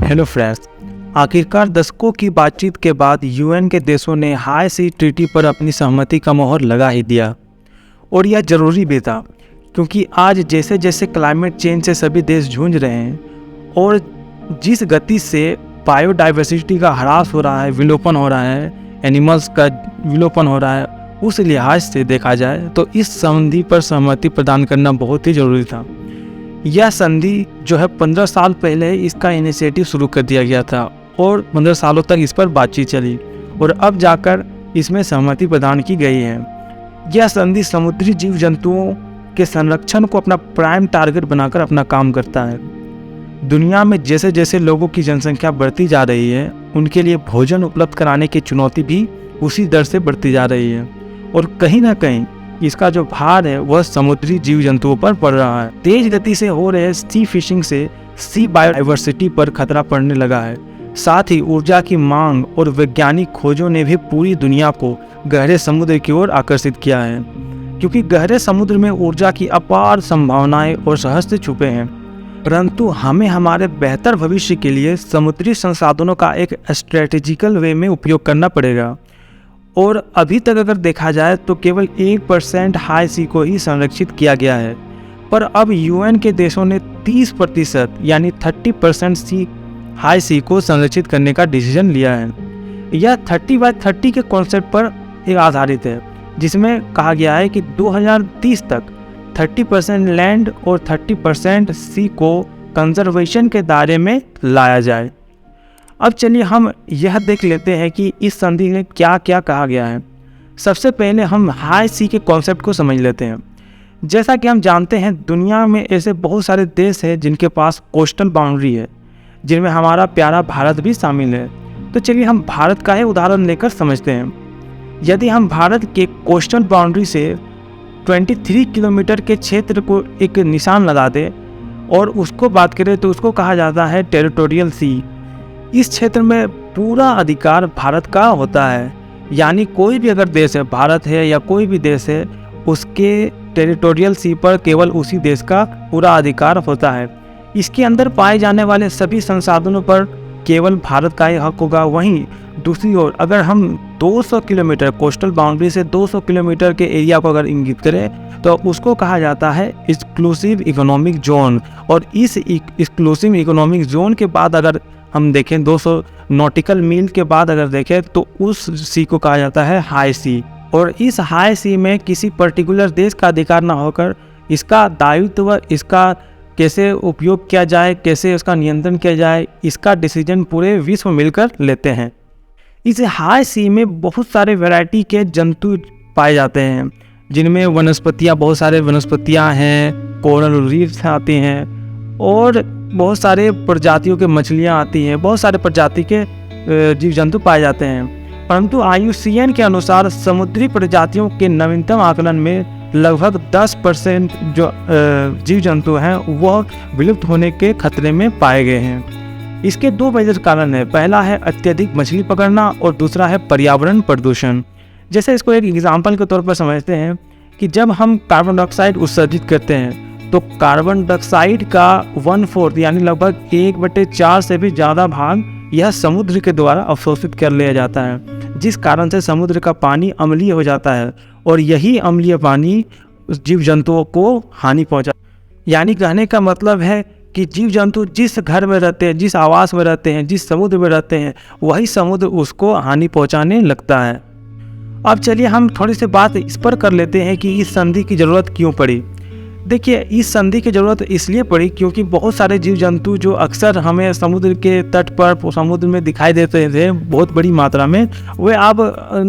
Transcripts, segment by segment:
Hello friends, आखिरकार दशकों की बातचीत के बाद यूएन के देशों ने हाई सी ट्रीटी पर अपनी सहमति का मोहर लगा ही दिया। और यह ज़रूरी भी था, क्योंकि आज जैसे जैसे क्लाइमेट चेंज से सभी देश जूझ रहे हैं और जिस गति से बायोडाइवर्सिटी का ह्रास हो रहा है, विलोपन हो रहा है, एनिमल्स का विलोपन हो रहा है, उस लिहाज से देखा जाए तो इस संधि पर सहमति प्रदान करना बहुत ही ज़रूरी था। यह संधि जो है 15 साल पहले इसका इनिशिएटिव शुरू कर दिया गया था और 15 सालों तक इस पर बातचीत चली और अब जाकर इसमें सहमति प्रदान की गई है। यह संधि समुद्री जीव जंतुओं के संरक्षण को अपना प्राइम टारगेट बनाकर अपना काम करता है। दुनिया में जैसे जैसे लोगों की जनसंख्या बढ़ती जा रही है, उनके लिए भोजन उपलब्ध कराने की चुनौती भी उसी दर से बढ़ती जा रही है और कहीं ना कहीं इसका जो भार है वह समुद्री जीव जंतुओं पर पड़ रहा है। तेज गति से हो रहे सी फिशिंग से सी बायोडाइवर्सिटी पर खतरा पड़ने लगा है। साथ ही ऊर्जा की मांग और वैज्ञानिक खोजों ने भी पूरी दुनिया को गहरे समुद्र की ओर आकर्षित किया है, क्योंकि गहरे समुद्र में ऊर्जा की अपार संभावनाएं और रहस्य छुपे हैं। परंतु हमें हमारे बेहतर भविष्य के लिए समुद्री संसाधनों का एक स्ट्रेटेजिकल वे में उपयोग करना पड़ेगा। और अभी तक अगर देखा जाए तो केवल 1% हाई सी को ही संरक्षित किया गया है, पर अब यूएन के देशों ने 30% यानी 30% सी हाई सी को संरक्षित करने का डिसीजन लिया है। यह 30/30 के कॉन्सेप्ट पर एक आधारित है, जिसमें कहा गया है कि 2030 तक 30% लैंड और 30% सी को कंजर्वेशन के दायरे में लाया जाए। अब चलिए हम यह देख लेते हैं कि इस संधि में क्या क्या कहा गया है। सबसे पहले हम हाई सी के कॉन्सेप्ट को समझ लेते हैं। जैसा कि हम जानते हैं, दुनिया में ऐसे बहुत सारे देश हैं जिनके पास कोस्टल बाउंड्री है, जिनमें हमारा प्यारा भारत भी शामिल है। तो चलिए हम भारत का ही उदाहरण लेकर समझते हैं। यदि हम भारत के कोस्टल बाउंड्री से 23 किलोमीटर के क्षेत्र को एक निशान लगा दें और उसको बात करें तो उसको कहा जाता है टेरिटोरियल सी। इस क्षेत्र में पूरा अधिकार भारत का होता है, यानी कोई भी अगर देश है, भारत है या कोई भी देश है, उसके टेरिटोरियल सी पर केवल उसी देश का पूरा अधिकार होता है। इसके अंदर पाए जाने वाले सभी संसाधनों पर केवल भारत का ही हक होगा। वहीं दूसरी ओर अगर हम 200 किलोमीटर कोस्टल बाउंड्री से 200 किलोमीटर के एरिया को अगर इंगित करें तो उसको कहा जाता है एक्सक्लूसिव इकोनॉमिक जोन। और इस एक्सक्लूसिव इकोनॉमिक जोन के बाद अगर हम देखें 200 नॉटिकल मील के बाद अगर देखें तो उस सी को कहा जाता है हाई सी। और इस हाई सी में किसी पर्टिकुलर देश का अधिकार ना होकर इसका दायित्व, इसका कैसे उपयोग किया जाए, कैसे उसका नियंत्रण किया जाए, इसका डिसीजन पूरे विश्व मिलकर लेते हैं। इस हाई सी में बहुत सारे वैरायटी के जंतु पाए जाते हैं, जिनमें वनस्पतियाँ, बहुत सारे वनस्पतियाँ हैं, कोरल रीफ्स आती हैं और बहुत सारे प्रजातियों के मछलियाँ आती हैं, बहुत सारे प्रजाति के जीव जंतु पाए जाते हैं। परंतु IUCN के अनुसार समुद्री प्रजातियों के नवीनतम आकलन में लगभग 10% जो जीव जंतु हैं वह विलुप्त होने के खतरे में पाए गए हैं। इसके दो मेजर कारण हैं। पहला है अत्यधिक मछली पकड़ना और दूसरा है पर्यावरण प्रदूषण। जैसे इसको एक एग्जाम्पल के तौर पर समझते हैं कि जब हम कार्बन डाइऑक्साइड उत्सर्जित करते हैं तो कार्बन डाइऑक्साइड का 1/4 यानी लगभग 1/4 से भी ज़्यादा भाग यह समुद्र के द्वारा अवशोषित कर लिया जाता है, जिस कारण से समुद्र का पानी अम्लीय हो जाता है और यही अम्लीय पानी जीव जंतुओं को हानि पहुंचा। यानी कहने का मतलब है कि जीव जंतु जिस घर में रहते हैं, जिस आवास में रहते हैं, जिस समुद्र में रहते हैं, वही समुद्र उसको हानि पहुंचाने लगता है। अब चलिए हम थोड़ी सी बात इस पर कर लेते हैं कि इस संधि की ज़रूरत क्यों पड़ी। देखिए, इस संधि की ज़रूरत इसलिए पड़ी क्योंकि बहुत सारे जीव जंतु जो अक्सर हमें समुद्र के तट पर, समुद्र में दिखाई देते थे बहुत बड़ी मात्रा में, वे अब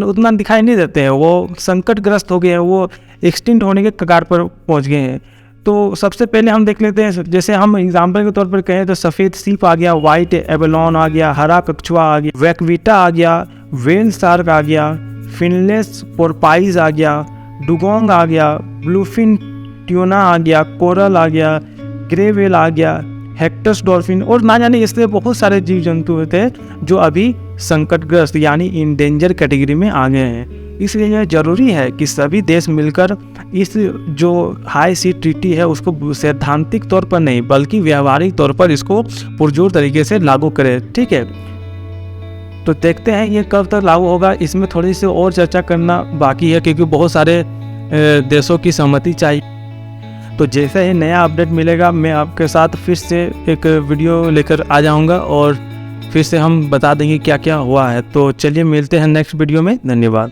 उतना दिखाई नहीं देते हैं। वो संकटग्रस्त हो गए हैं, वो एक्सटिंक्ट होने के कगार पर पहुंच गए हैं। तो सबसे पहले हम देख लेते हैं, जैसे हम एग्जाम्पल के तौर पर कहें तो सफ़ेद सीप आ गया, वाइट एबेलॉन आ गया, हरा कछुआ आ गया, वैक्वीटा आ गया, वेल शार्क आ गया, फिनलेस पोर्पाइज आ गया, डुगोंग आ गया, ब्लूफिन ट्यूना आ गया, कोरल आ गया, ग्रे वेल आ गया, हेक्टस डॉल्फिन और ना जाने इससे बहुत सारे जीव जंतु होते हैं जो अभी संकटग्रस्त यानी इंडेंजर कैटेगरी में आ गए हैं। इसलिए यह ज़रूरी है कि सभी देश मिलकर इस जो हाई सी ट्रीटी है उसको सैद्धांतिक तौर पर नहीं बल्कि व्यावहारिक तौर पर इसको पुरजोर तरीके से लागू करें। ठीक है, तो देखते हैं ये कब तक लागू होगा। इसमें थोड़ी सी और चर्चा करना बाकी है क्योंकि बहुत सारे देशों की सहमति चाहिए। तो जैसे ही नया अपडेट मिलेगा मैं आपके साथ फिर से एक वीडियो लेकर आ जाऊंगा और फिर से हम बता देंगे क्या क्या हुआ है। तो चलिए मिलते हैं नेक्स्ट वीडियो में। धन्यवाद।